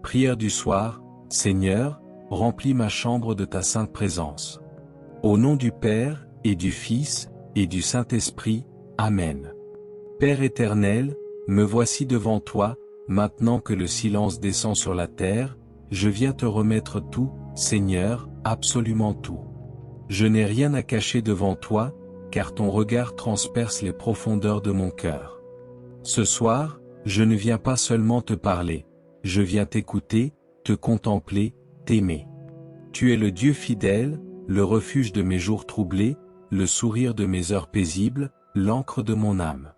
Prière du soir, Seigneur, remplis ma chambre de ta sainte présence. Au nom du Père, et du Fils, et du Saint-Esprit, Amen. Père éternel, me voici devant toi, maintenant que le silence descend sur la terre, je viens te remettre tout, Seigneur, absolument tout. Je n'ai rien à cacher devant toi, car ton regard transperce les profondeurs de mon cœur. Ce soir, je ne viens pas seulement te parler, je viens t'écouter, te contempler, t'aimer. Tu es le Dieu fidèle, le refuge de mes jours troublés, le sourire de mes heures paisibles, l'encre de mon âme.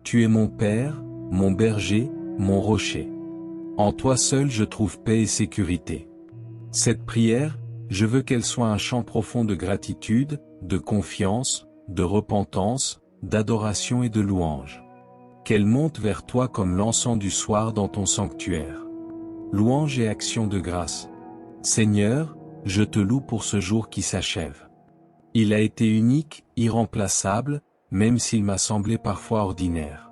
Tu es mon Père, mon berger, mon rocher. En toi seul je trouve paix et sécurité. Cette prière, je veux qu'elle soit un chant profond de gratitude, de confiance, de repentance, d'adoration et de louange. Qu'elle monte vers toi comme l'encens du soir dans ton sanctuaire. Louange et action de grâce. Seigneur, je te loue pour ce jour qui s'achève. Il a été unique, irremplaçable, même s'il m'a semblé parfois ordinaire.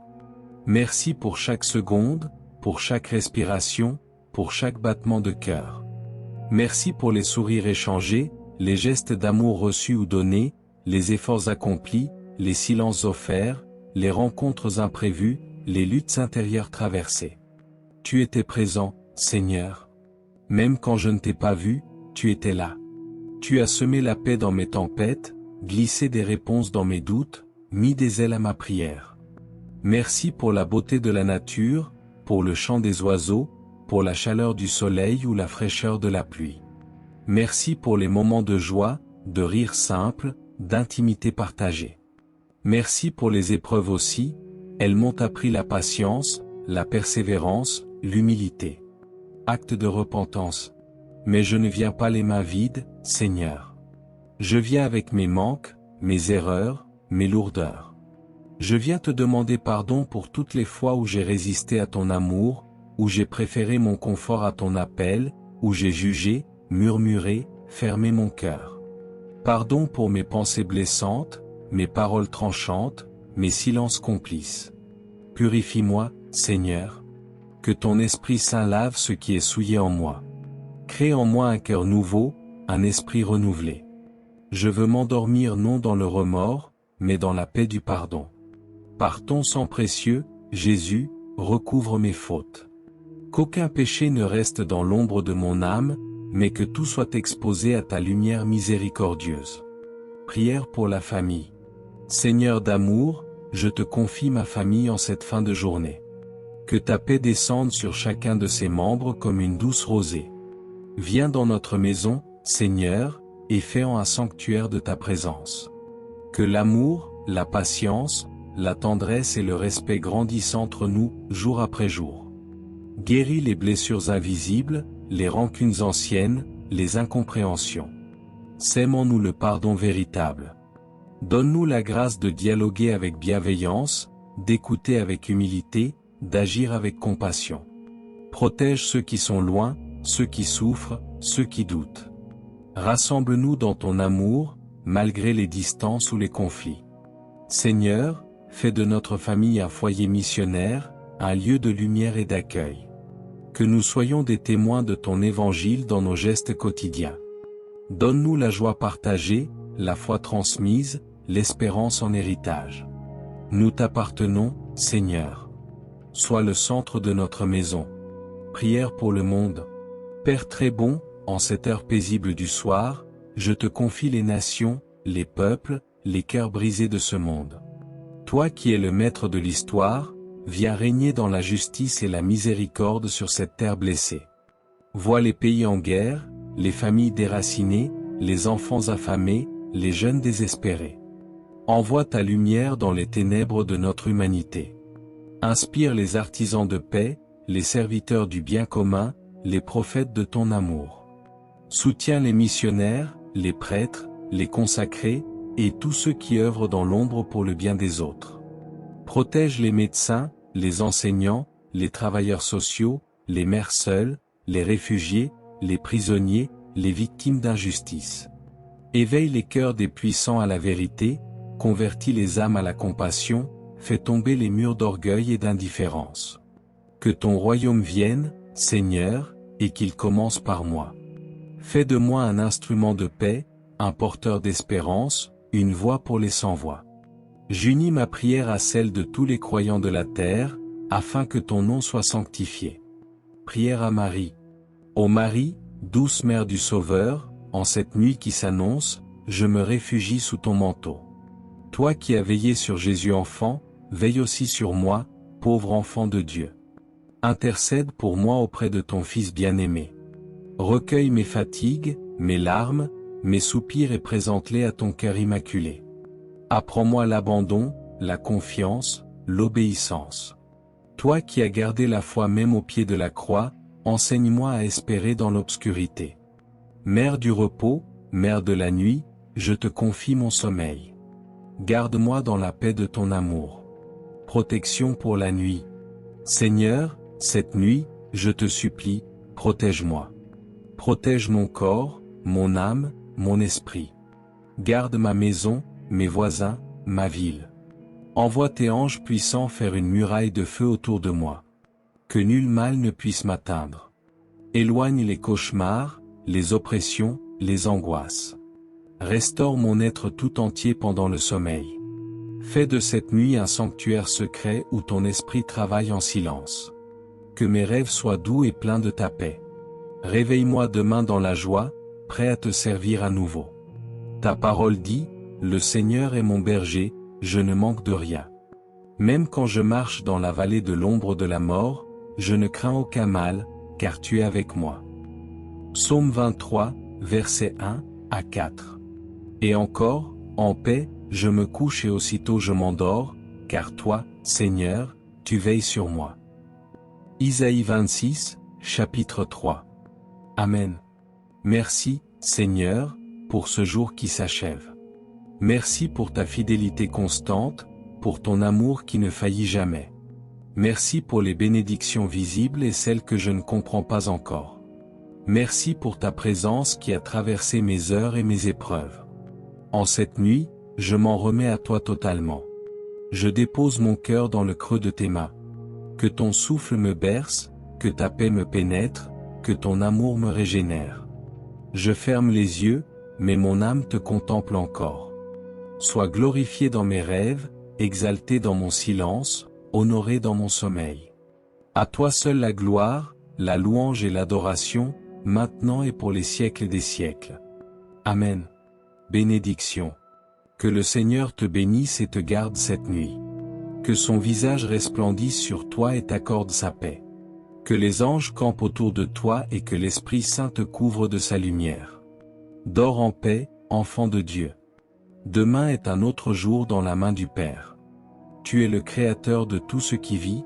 Merci pour chaque seconde, pour chaque respiration, pour chaque battement de cœur. Merci pour les sourires échangés, les gestes d'amour reçus ou donnés, les efforts accomplis, les silences offerts, les rencontres imprévues, les luttes intérieures traversées. Tu étais présent, Seigneur. Même quand je ne t'ai pas vu, tu étais là. Tu as semé la paix dans mes tempêtes, glissé des réponses dans mes doutes, mis des ailes à ma prière. Merci pour la beauté de la nature, pour le chant des oiseaux, pour la chaleur du soleil ou la fraîcheur de la pluie. Merci pour les moments de joie, de rire simple, d'intimité partagée. Merci pour les épreuves aussi, elles m'ont appris la patience, la persévérance, l'humilité. Acte de repentance. Mais je ne viens pas les mains vides, Seigneur. Je viens avec mes manques, mes erreurs, mes lourdeurs. Je viens te demander pardon pour toutes les fois où j'ai résisté à ton amour, où j'ai préféré mon confort à ton appel, où j'ai jugé, murmuré, fermé mon cœur. Pardon pour mes pensées blessantes, mes paroles tranchantes, mes silences complices. Purifie-moi, Seigneur. Que ton Esprit Saint lave ce qui est souillé en moi. Crée en moi un cœur nouveau, un esprit renouvelé. Je veux m'endormir non dans le remords, mais dans la paix du pardon. Par ton sang précieux, Jésus, recouvre mes fautes. Qu'aucun péché ne reste dans l'ombre de mon âme, mais que tout soit exposé à ta lumière miséricordieuse. Prière pour la famille. Seigneur d'amour, je te confie ma famille en cette fin de journée. Que ta paix descende sur chacun de ses membres comme une douce rosée. Viens dans notre maison, Seigneur, et fais-en un sanctuaire de ta présence. Que l'amour, la patience, la tendresse et le respect grandissent entre nous, jour après jour. Guéris les blessures invisibles, les rancunes anciennes, les incompréhensions. Sème en nous le pardon véritable. Donne-nous la grâce de dialoguer avec bienveillance, d'écouter avec humilité, d'agir avec compassion. Protège ceux qui sont loin, ceux qui souffrent, ceux qui doutent. Rassemble-nous dans ton amour, malgré les distances ou les conflits. Seigneur, fais de notre famille un foyer missionnaire, un lieu de lumière et d'accueil. Que nous soyons des témoins de ton évangile dans nos gestes quotidiens. Donne-nous la joie partagée, la foi transmise, l'espérance en héritage. Nous t'appartenons, Seigneur. Sois le centre de notre maison. Prière pour le monde. Père très bon, en cette heure paisible du soir, je te confie les nations, les peuples, les cœurs brisés de ce monde. Toi qui es le maître de l'histoire, viens régner dans la justice et la miséricorde sur cette terre blessée. Vois les pays en guerre, les familles déracinées, les enfants affamés, les jeunes désespérés. Envoie ta lumière dans les ténèbres de notre humanité. Inspire les artisans de paix, les serviteurs du bien commun, les prophètes de ton amour. Soutiens les missionnaires, les prêtres, les consacrés, et tous ceux qui œuvrent dans l'ombre pour le bien des autres. Protège les médecins, les enseignants, les travailleurs sociaux, les mères seules, les réfugiés, les prisonniers, les victimes d'injustice. Éveille les cœurs des puissants à la vérité, convertis les âmes à la compassion, fais tomber les murs d'orgueil et d'indifférence. Que ton royaume vienne, Seigneur, et qu'il commence par moi. Fais de moi un instrument de paix, un porteur d'espérance, une voix pour les sans-voix. J'unis ma prière à celle de tous les croyants de la terre, afin que ton nom soit sanctifié. Prière à Marie. Ô Marie, douce mère du Sauveur, en cette nuit qui s'annonce, je me réfugie sous ton manteau. Toi qui as veillé sur Jésus enfant, veille aussi sur moi, pauvre enfant de Dieu. Intercède pour moi auprès de ton Fils bien-aimé. Recueille mes fatigues, mes larmes, mes soupirs et présente-les à ton cœur immaculé. Apprends-moi l'abandon, la confiance, l'obéissance. Toi qui as gardé la foi même au pied de la croix, enseigne-moi à espérer dans l'obscurité. Mère du repos, Mère de la nuit, je te confie mon sommeil. Garde-moi dans la paix de ton amour. Protection pour la nuit. Seigneur, cette nuit, je te supplie, protège-moi. Protège mon corps, mon âme, mon esprit. Garde ma maison, mes voisins, ma ville. Envoie tes anges puissants faire une muraille de feu autour de moi. Que nul mal ne puisse m'atteindre. Éloigne les cauchemars, les oppressions, les angoisses. Restaure mon être tout entier pendant le sommeil. Fais de cette nuit un sanctuaire secret où ton esprit travaille en silence. Que mes rêves soient doux et pleins de ta paix. Réveille-moi demain dans la joie, prêt à te servir à nouveau. Ta parole dit, le Seigneur est mon berger, je ne manque de rien. Même quand je marche dans la vallée de l'ombre de la mort, je ne crains aucun mal, car tu es avec moi. Psaume 23, versets 1 à 4. Et encore, en paix, je me couche et aussitôt je m'endors, car toi, Seigneur, tu veilles sur moi. Isaïe 26, chapitre 3. Amen. Merci, Seigneur, pour ce jour qui s'achève. Merci pour ta fidélité constante, pour ton amour qui ne faillit jamais. Merci pour les bénédictions visibles et celles que je ne comprends pas encore. Merci pour ta présence qui a traversé mes heures et mes épreuves. En cette nuit, je m'en remets à toi totalement. Je dépose mon cœur dans le creux de tes mains. Que ton souffle me berce, que ta paix me pénètre, que ton amour me régénère. Je ferme les yeux, mais mon âme te contemple encore. Sois glorifié dans mes rêves, exalté dans mon silence, honoré dans mon sommeil. À toi seul la gloire, la louange et l'adoration, maintenant et pour les siècles des siècles. Amen. Bénédiction. Que le Seigneur te bénisse et te garde cette nuit. Que son visage resplendisse sur toi et t'accorde sa paix. Que les anges campent autour de toi et que l'Esprit Saint te couvre de sa lumière. Dors en paix, enfant de Dieu. Demain est un autre jour dans la main du Père. Tu es le Créateur de tout ce qui vit,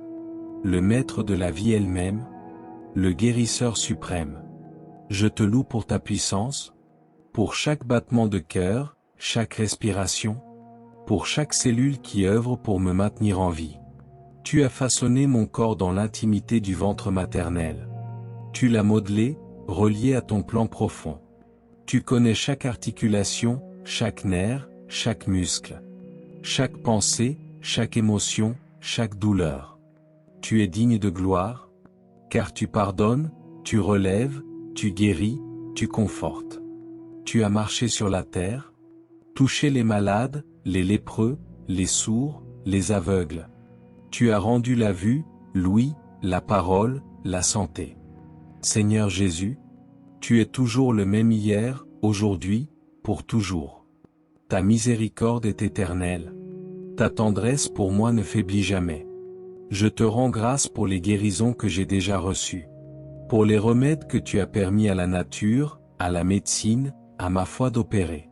le Maître de la vie elle-même, le Guérisseur suprême. Je te loue pour ta puissance, pour chaque battement de cœur, chaque respiration, pour chaque cellule qui œuvre pour me maintenir en vie. Tu as façonné mon corps dans l'intimité du ventre maternel. Tu l'as modelé, relié à ton plan profond. Tu connais chaque articulation, chaque nerf, chaque muscle, chaque pensée, chaque émotion, chaque douleur. Tu es digne de gloire, car tu pardonnes, tu relèves, tu guéris, tu confortes. Tu as marché sur la terre, touché les malades, les lépreux, les sourds, les aveugles. Tu as rendu la vue, l'ouïe, la parole, la santé. Seigneur Jésus, tu es toujours le même hier, aujourd'hui, pour toujours. Ta miséricorde est éternelle. Ta tendresse pour moi ne faiblit jamais. Je te rends grâce pour les guérisons que j'ai déjà reçues. Pour les remèdes que tu as permis à la nature, à la médecine, à ma foi d'opérer.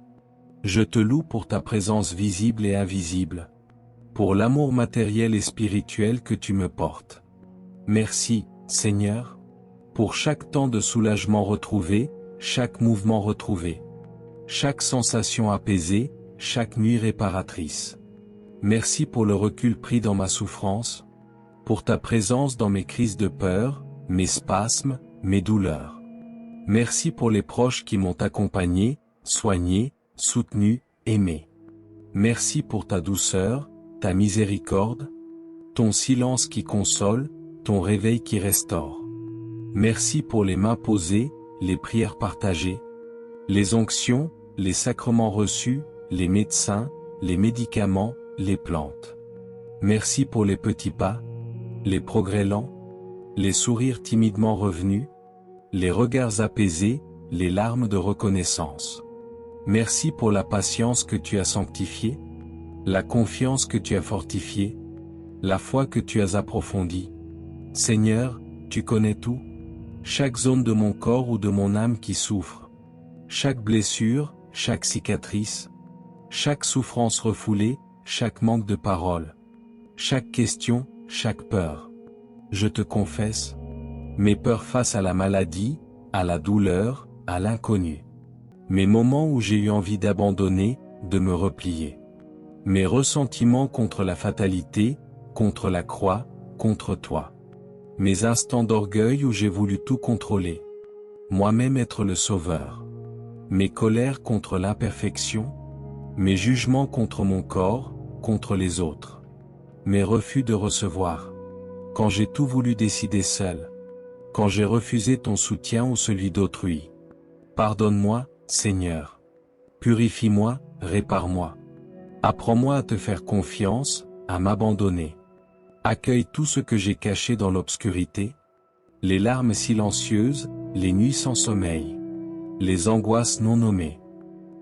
Je te loue pour ta présence visible et invisible. Pour l'amour matériel et spirituel que tu me portes. Merci, Seigneur, pour chaque temps de soulagement retrouvé, chaque mouvement retrouvé. Chaque sensation apaisée, chaque nuit réparatrice. Merci pour le recul pris dans ma souffrance, pour ta présence dans mes crises de peur, mes spasmes, mes douleurs. Merci pour les proches qui m'ont accompagné, soigné, soutenu, aimé. Merci pour ta douceur, ta miséricorde, ton silence qui console, ton réveil qui restaure. Merci pour les mains posées, les prières partagées, les onctions, les sacrements reçus, les médecins, les médicaments, les plantes. Merci pour les petits pas, les progrès lents, les sourires timidement revenus, les regards apaisés, les larmes de reconnaissance. Merci pour la patience que tu as sanctifiée, la confiance que tu as fortifiée, la foi que tu as approfondie. Seigneur, tu connais tout, chaque zone de mon corps ou de mon âme qui souffre, chaque blessure, chaque cicatrice, chaque souffrance refoulée, chaque manque de parole, chaque question, chaque peur. Je te confesse mes peurs face à la maladie, à la douleur, à l'inconnu. Mes moments où j'ai eu envie d'abandonner, de me replier. Mes ressentiments contre la fatalité, contre la croix, contre toi. Mes instants d'orgueil où j'ai voulu tout contrôler. Moi-même être le sauveur. Mes colères contre l'imperfection. Mes jugements contre mon corps, contre les autres. Mes refus de recevoir. Quand j'ai tout voulu décider seul. Quand j'ai refusé ton soutien ou celui d'autrui. Pardonne-moi, Seigneur. Purifie-moi, répare-moi. Apprends-moi à te faire confiance, à m'abandonner. Accueille tout ce que j'ai caché dans l'obscurité, les larmes silencieuses, les nuits sans sommeil, les angoisses non nommées.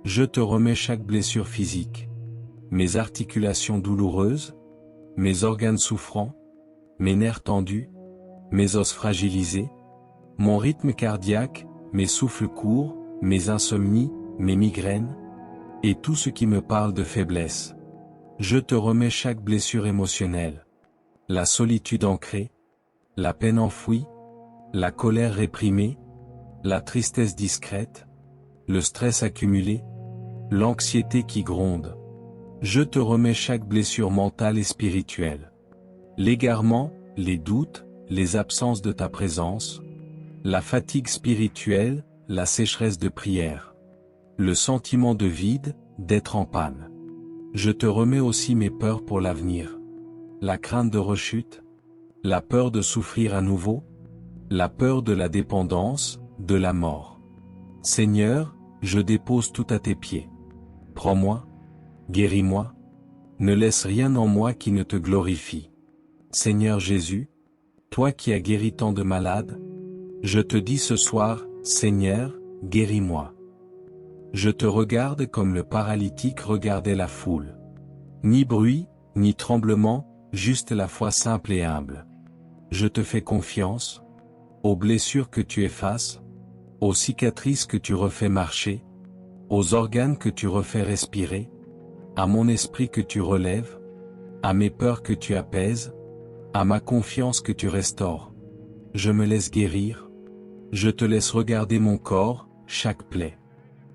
Je te remets chaque blessure physique, mes articulations douloureuses, mes organes souffrants, mes nerfs tendus, mes os fragilisés, mon rythme cardiaque, mes souffles courts, mes insomnies, mes migraines, et tout ce qui me parle de faiblesse. Je te remets chaque blessure émotionnelle, la solitude ancrée, la peine enfouie, la colère réprimée, la tristesse discrète, le stress accumulé, l'anxiété qui gronde. Je te remets chaque blessure mentale et spirituelle. L'égarement, les doutes, les absences de ta présence, la fatigue spirituelle, la sécheresse de prière, le sentiment de vide, d'être en panne. Je te remets aussi mes peurs pour l'avenir, la crainte de rechute, la peur de souffrir à nouveau, la peur de la dépendance, de la mort. Seigneur, je dépose tout à tes pieds. Prends-moi, guéris-moi, ne laisse rien en moi qui ne te glorifie. Seigneur Jésus, toi qui as guéri tant de malades, je te dis ce soir, Seigneur, guéris-moi. Je te regarde comme le paralytique regardait la foule. Ni bruit, ni tremblement, juste la foi simple et humble. Je te fais confiance, aux blessures que tu effaces, aux cicatrices que tu refais marcher, aux organes que tu refais respirer, à mon esprit que tu relèves, à mes peurs que tu apaises, à ma confiance que tu restaures. Je me laisse guérir, je te laisse regarder mon corps, chaque plaie.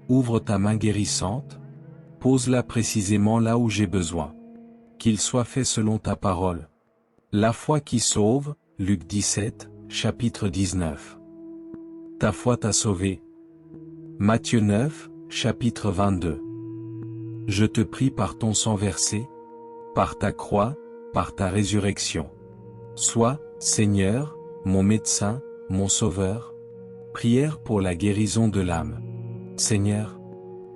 Ouvre ta main guérissante, pose-la précisément là où j'ai besoin. Qu'il soit fait selon ta parole. La foi qui sauve, Luc 17, chapitre 19. Ta foi t'a sauvé. Matthieu 9, chapitre 22. Je te prie par ton sang versé, par ta croix, par ta résurrection. Sois, Seigneur, mon médecin, mon sauveur. Prière pour la guérison de l'âme. Seigneur,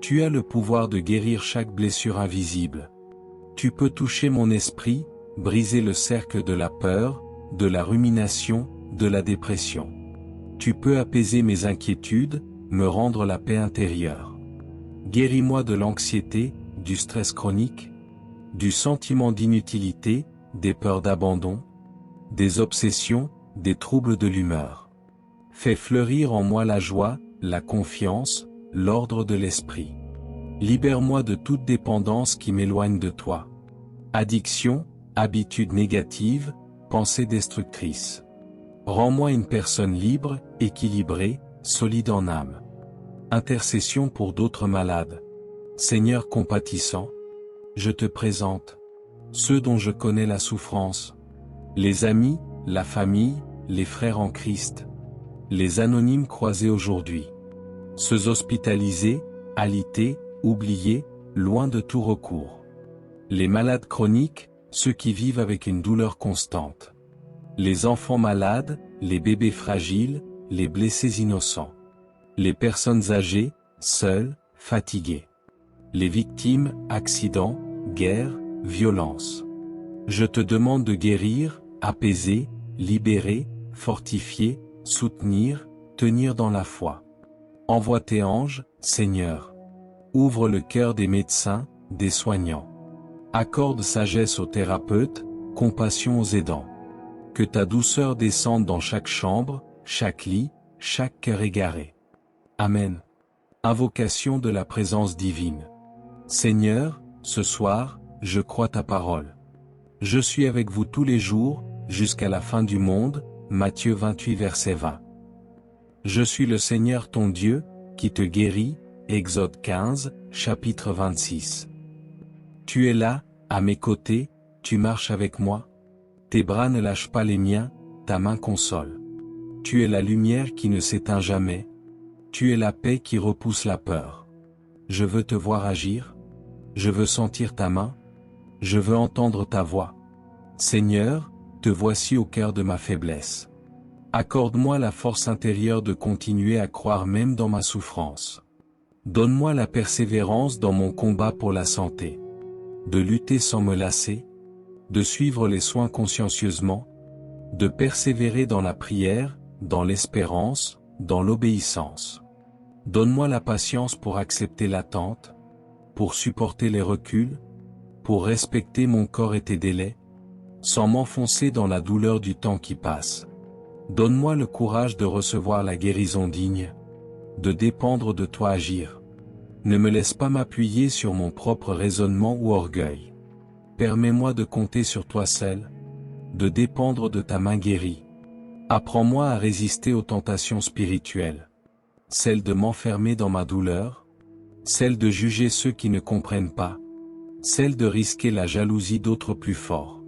tu as le pouvoir de guérir chaque blessure invisible. Tu peux toucher mon esprit, briser le cercle de la peur, de la rumination, de la dépression. Tu peux apaiser mes inquiétudes, me rendre la paix intérieure. Guéris-moi de l'anxiété, du stress chronique, du sentiment d'inutilité, des peurs d'abandon, des obsessions, des troubles de l'humeur. Fais fleurir en moi la joie, la confiance, l'ordre de l'esprit. Libère-moi de toute dépendance qui m'éloigne de toi. Addiction, habitude négative, pensée destructrice. Rends-moi une personne libre, équilibrée, solide en âme. Intercession pour d'autres malades. Seigneur compatissant, je te présente ceux dont je connais la souffrance, les amis, la famille, les frères en Christ, les anonymes croisés aujourd'hui, ceux hospitalisés, alités, oubliés, loin de tout recours, les malades chroniques, ceux qui vivent avec une douleur constante, les enfants malades, les bébés fragiles, les blessés innocents. Les personnes âgées, seules, fatiguées. Les victimes, accidents, guerres, violences. Je te demande de guérir, apaiser, libérer, fortifier, soutenir, tenir dans la foi. Envoie tes anges, Seigneur. Ouvre le cœur des médecins, des soignants. Accorde sagesse aux thérapeutes, compassion aux aidants. Que ta douceur descende dans chaque chambre, chaque lit, chaque cœur égaré. Amen. Invocation de la présence divine. Seigneur, ce soir, je crois ta parole. Je suis avec vous tous les jours, jusqu'à la fin du monde, Matthieu 28 verset 20. Je suis le Seigneur ton Dieu, qui te guérit, Exode 15, chapitre 26. Tu es là, à mes côtés, tu marches avec moi. Tes bras ne lâchent pas les miens, ta main console. Tu es la lumière qui ne s'éteint jamais. Tu es la paix qui repousse la peur. Je veux te voir agir. Je veux sentir ta main. Je veux entendre ta voix. Seigneur, te voici au cœur de ma faiblesse. Accorde-moi la force intérieure de continuer à croire même dans ma souffrance. Donne-moi la persévérance dans mon combat pour la santé. De lutter sans me lasser. De suivre les soins consciencieusement. De persévérer dans la prière, dans l'espérance, dans l'obéissance. Donne-moi la patience pour accepter l'attente, pour supporter les reculs, pour respecter mon corps et tes délais, sans m'enfoncer dans la douleur du temps qui passe. Donne-moi le courage de recevoir la guérison digne, de dépendre de toi agir. Ne me laisse pas m'appuyer sur mon propre raisonnement ou orgueil. Permets-moi de compter sur toi seul, de dépendre de ta main guérie. Apprends-moi à résister aux tentations spirituelles. Celle de m'enfermer dans ma douleur, celle de juger ceux qui ne comprennent pas, celle de risquer la jalousie d'autres plus forts.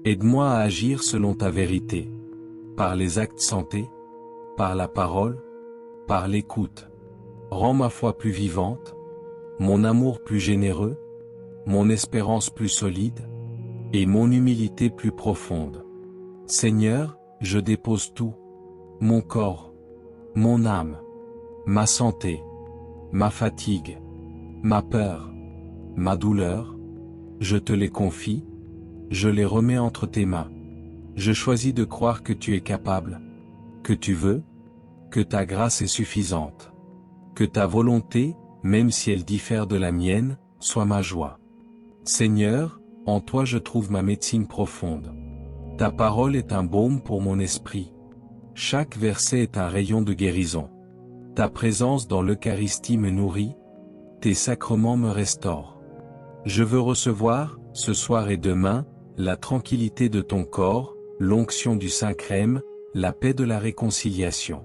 Aide-moi à agir selon ta vérité, par les actes santés, par la parole, par l'écoute. Rends ma foi plus vivante, mon amour plus généreux, mon espérance plus solide, et mon humilité plus profonde. Seigneur, je dépose tout, mon corps, mon âme, ma santé, ma fatigue, ma peur, ma douleur, je te les confie, je les remets entre tes mains. Je choisis de croire que tu es capable, que tu veux, que ta grâce est suffisante, que ta volonté, même si elle diffère de la mienne, soit ma joie. Seigneur, en toi je trouve ma médecine profonde. Ta parole est un baume pour mon esprit. Chaque verset est un rayon de guérison. Ta présence dans l'Eucharistie me nourrit, tes sacrements me restaurent. Je veux recevoir, ce soir et demain, la tranquillité de ton corps, l'onction du Saint-Crème, la paix de la réconciliation.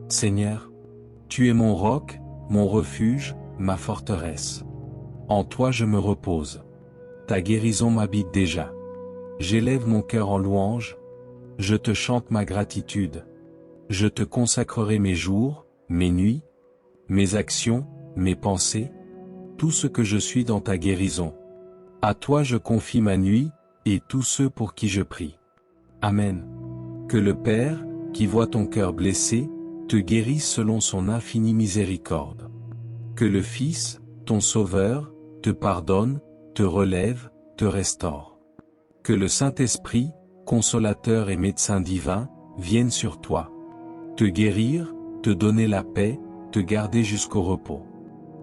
Seigneur, tu es mon roc, mon refuge, ma forteresse. En toi je me repose. Ta guérison m'habite déjà. J'élève mon cœur en louange, je te chante ma gratitude. Je te consacrerai mes jours, mes nuits, mes actions, mes pensées, tout ce que je suis dans ta guérison. À toi je confie ma nuit, et tous ceux pour qui je prie. Amen. Que le Père, qui voit ton cœur blessé, te guérisse selon son infinie miséricorde. Que le Fils, ton Sauveur, te pardonne, te relève, te restaure. Que le Saint-Esprit, consolateur et médecin divin, vienne sur toi. Te guérir, te donner la paix, te garder jusqu'au repos.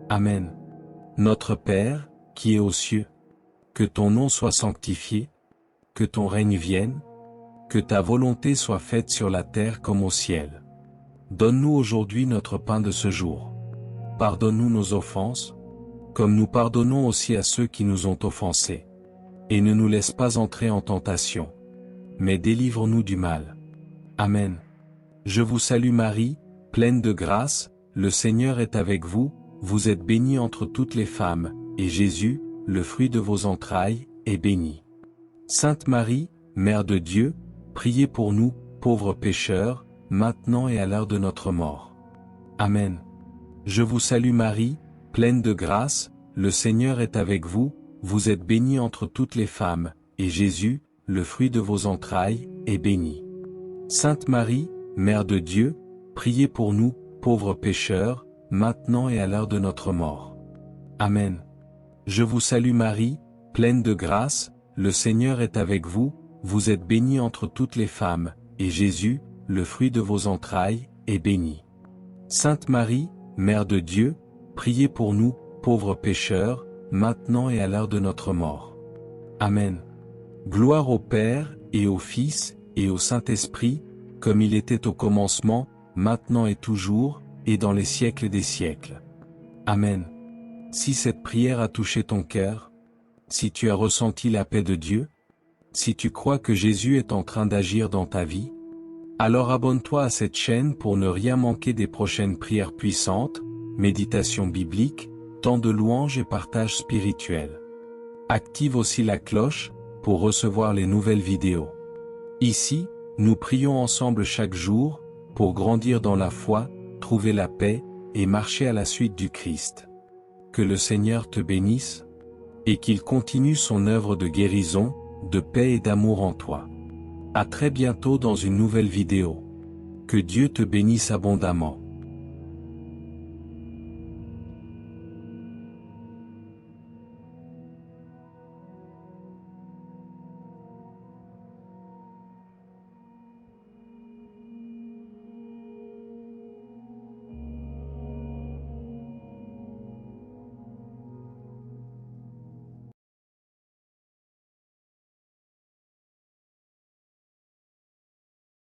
Amen. Notre Père, qui es aux cieux, que ton nom soit sanctifié, que ton règne vienne, que ta volonté soit faite sur la terre comme au ciel. Donne-nous aujourd'hui notre pain de ce jour. Pardonne-nous nos offenses, comme nous pardonnons aussi à ceux qui nous ont offensés. Et ne nous laisse pas entrer en tentation, mais délivre-nous du mal. Amen. Je vous salue Marie, pleine de grâce, le Seigneur est avec vous, vous êtes bénie entre toutes les femmes, et Jésus, le fruit de vos entrailles, est béni. Sainte Marie, Mère de Dieu, priez pour nous, pauvres pécheurs, maintenant et à l'heure de notre mort. Amen. Je vous salue Marie, pleine de grâce, le Seigneur est avec vous, vous êtes bénie entre toutes les femmes, et Jésus, le fruit de vos entrailles, est béni. Sainte Marie, Mère de Dieu, priez pour nous, pauvres pécheurs, maintenant et à l'heure de notre mort. Amen. Je vous salue Marie, pleine de grâce, le Seigneur est avec vous, vous êtes bénie entre toutes les femmes, et Jésus, le fruit de vos entrailles, est béni. Sainte Marie, Mère de Dieu, priez pour nous, pauvres pécheurs, maintenant et à l'heure de notre mort. Amen. Gloire au Père, et au Fils, et au Saint-Esprit, comme il était au commencement, maintenant et toujours, et dans les siècles des siècles. Amen. Si cette prière a touché ton cœur, si tu as ressenti la paix de Dieu, si tu crois que Jésus est en train d'agir dans ta vie, alors abonne-toi à cette chaîne pour ne rien manquer des prochaines prières puissantes, méditations bibliques, temps de louange et partage spirituel. Active aussi la cloche, pour recevoir les nouvelles vidéos. Ici, nous prions ensemble chaque jour, pour grandir dans la foi, trouver la paix, et marcher à la suite du Christ. Que le Seigneur te bénisse, et qu'il continue son œuvre de guérison, de paix et d'amour en toi. À très bientôt dans une nouvelle vidéo. Que Dieu te bénisse abondamment.